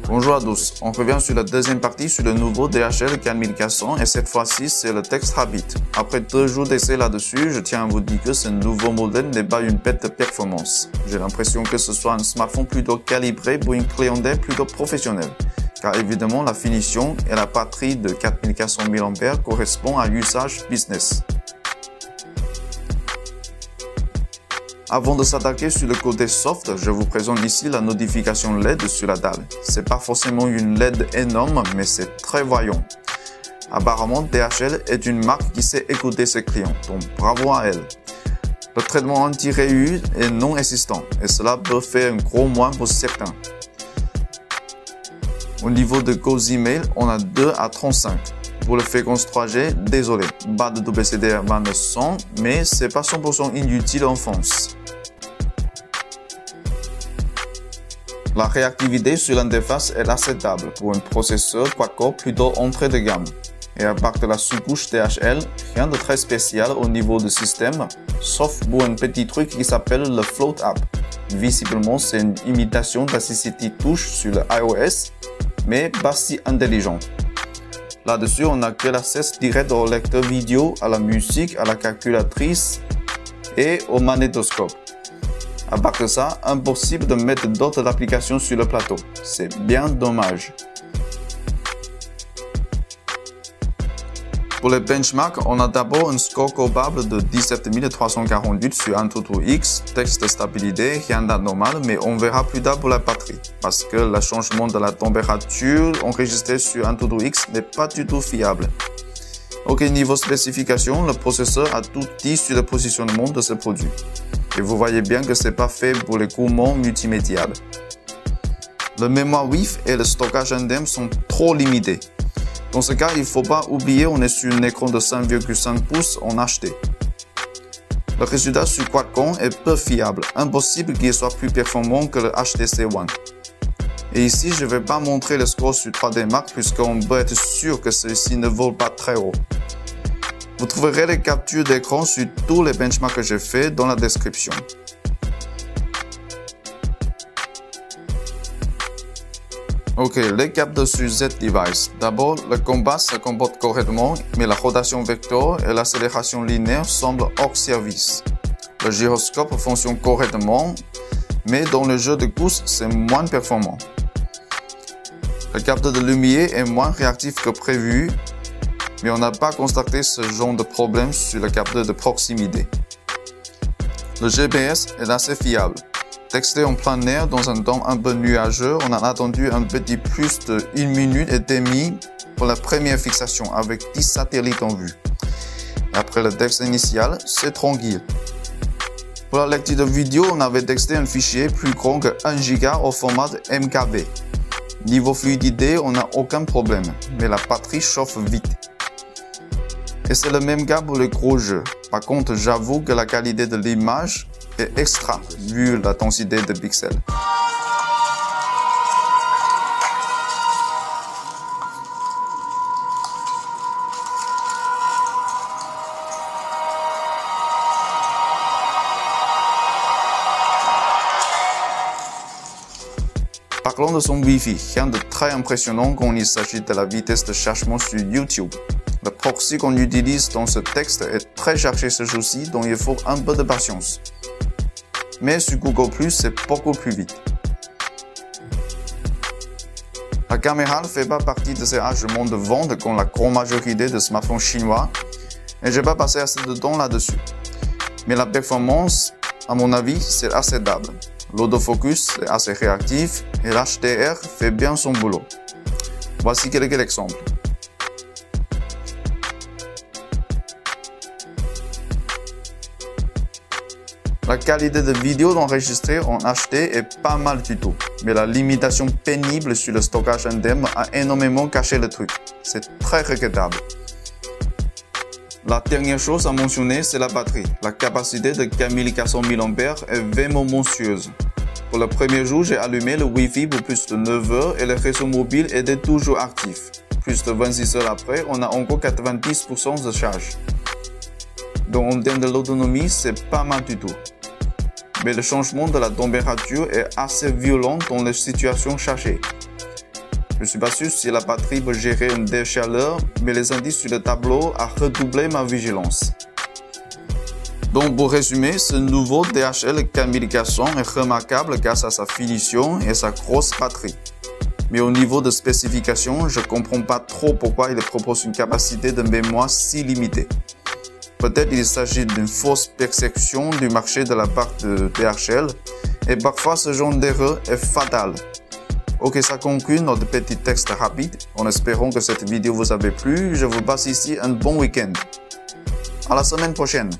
Bonjour à tous, on revient sur la deuxième partie sur le nouveau DHL 4400 et cette fois-ci c'est le Text Habit. Après 2 jours d'essai là-dessus, je tiens à vous dire que ce nouveau modèle n'est pas une bête de performance. J'ai l'impression que ce soit un smartphone plutôt calibré pour une clientèle plutôt professionnelle. Car évidemment la finition et la batterie de 4400 mAh correspondent à l'usage business. Avant de s'attaquer sur le côté soft, je vous présente ici la notification LED sur la dalle. C'est pas forcément une LED énorme, mais c'est très voyant. Apparemment, DHL est une marque qui sait écouter ses clients, donc bravo à elle. Le traitement anti-réus est non existant, et cela peut faire un gros moins pour certains. Au niveau de GoZemail, on a 2 à 35. Pour le fréquence 3G, désolé, pas de WCDR 2900, mais c'est pas 100% inutile en France. La réactivité sur l'interface est acceptable pour un processeur quad-core plutôt entrée de gamme. Et à part de la sous-couche DHL, rien de très spécial au niveau du système, sauf pour un petit truc qui s'appelle le Float App. Visiblement, c'est une imitation d'Assistive Touch sur le iOS, mais pas si intelligente. Là-dessus, on a que l'accès direct au lecteur vidéo, à la musique, à la calculatrice et au magnétoscope. À part de ça, impossible de mettre d'autres applications sur le plateau. C'est bien dommage. Pour les benchmarks, on a d'abord un score global de 17 348 sur AnTuTu X, texte de stabilité, rien d'anormal, mais on verra plus tard pour la batterie, parce que le changement de la température enregistré sur AnTuTu X n'est pas du tout fiable. Ok, niveau spécification, le processeur a tout dit sur le positionnement de ce produit. Et vous voyez bien que c'est pas fait pour les gourmands multimédias. Le mémoire WIF et le stockage indem sont trop limités. Dans ce cas, il ne faut pas oublier qu'on est sur un écran de 5,5 pouces en HD. Le résultat sur quad-core est peu fiable, impossible qu'il soit plus performant que le HTC One. Et ici, je ne vais pas montrer le score sur 3D Mark puisqu'on peut être sûr que celui-ci ne vole pas très haut. Vous trouverez les captures d'écran sur tous les benchmarks que j'ai fait dans la description. Ok, les capteurs sur Z-Device. D'abord, le compas se comporte correctement, mais la rotation vecteur et l'accélération linéaire semblent hors service. Le gyroscope fonctionne correctement, mais dans le jeu de course, c'est moins performant. Le capteur de lumière est moins réactif que prévu, mais on n'a pas constaté ce genre de problème sur le capteur de proximité. Le GPS est assez fiable. Texté en plein air dans un temps un peu nuageux, on a attendu un petit plus de 1 minute et demie pour la première fixation avec 10 satellites en vue. Et après le texte initial, c'est tranquille. Pour la lecture de vidéo, on avait texté un fichier plus grand que 1 Go au format MKV. Niveau fluidité, on n'a aucun problème, mais la batterie chauffe vite. Et c'est le même cas pour les gros jeux. Par contre, j'avoue que la qualité de l'image est extra vu la densité de pixels. Parlons de son Wi-Fi, rien de très impressionnant quand il s'agit de la vitesse de chargement sur YouTube. Le proxy qu'on utilise dans ce texte est très chargé ce jour-ci, donc il faut un peu de patience. Mais sur Google+, c'est beaucoup plus vite. La caméra ne fait pas partie de ces arguments de vente comme la grande majorité des smartphones chinois, et je vais pas passer assez de temps là-dessus. Mais la performance, à mon avis, c'est acceptable. L'autofocus est assez réactif et l'HDR fait bien son boulot. Voici quelques exemples. La qualité de vidéo enregistrée en HD est pas mal du tout, mais la limitation pénible sur le stockage indem a énormément caché le truc. C'est très regrettable. La dernière chose à mentionner, c'est la batterie. La capacité de 4400 mAh est vraiment monstrueuse. Pour le premier jour, j'ai allumé le Wi-Fi pour plus de 9 heures et le réseau mobile était toujours actif. Plus de 26 heures après, on a encore 90% de charge. Donc en termes de l'autonomie, c'est pas mal du tout. Mais le changement de la température est assez violent dans les situations chargées. Je ne suis pas sûr si la batterie peut gérer une déchaleur, mais les indices sur le tableau ont redoublé ma vigilance. Donc pour résumer, ce nouveau DHL K1400 est remarquable grâce à sa finition et sa grosse batterie. Mais au niveau de spécification, je ne comprends pas trop pourquoi il propose une capacité de mémoire si limitée. Peut-être il s'agit d'une fausse perception du marché de la part de DHL, et parfois ce genre d'erreur est fatal. Ok, ça conclut notre petit texte rapide. En espérant que cette vidéo vous a plu, je vous passe ici un bon week-end. À la semaine prochaine.